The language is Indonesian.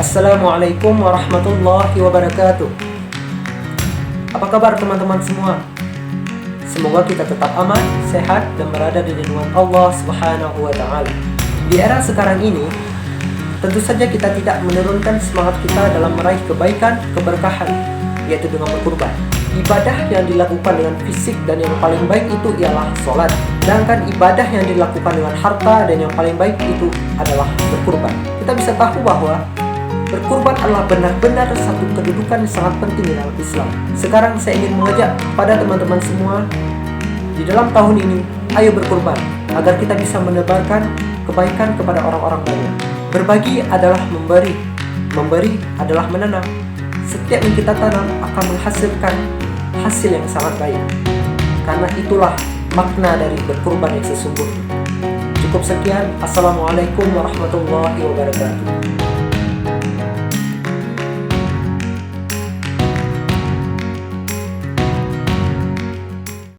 Assalamualaikum warahmatullahi wabarakatuh. Apa kabar teman-teman semua? Semoga kita tetap aman, sehat, dan berada di lindungan Allah Subhanahu wa Ta'ala. Di era sekarang ini, tentu saja kita tidak menurunkan semangat kita dalam meraih kebaikan, keberkahan, yaitu dengan berkurban. Ibadah yang dilakukan dengan fisik dan yang paling baik itu ialah sholat. Sedangkan ibadah yang dilakukan dengan harta dan yang paling baik itu adalah berkurban. Kita bisa tahu bahwa berkurban adalah benar-benar satu kedudukan yang sangat penting dalam Islam. Sekarang saya ingin mengajak kepada teman-teman semua di dalam tahun ini, ayo berkurban agar kita bisa menebarkan kebaikan kepada orang-orang banyak. Berbagi adalah memberi, memberi adalah menanam. Setiap yang kita tanam akan menghasilkan hasil yang sangat baik. Karena itulah makna dari berkurban yang sesungguhnya. Cukup sekian. Assalamualaikum warahmatullahi wabarakatuh.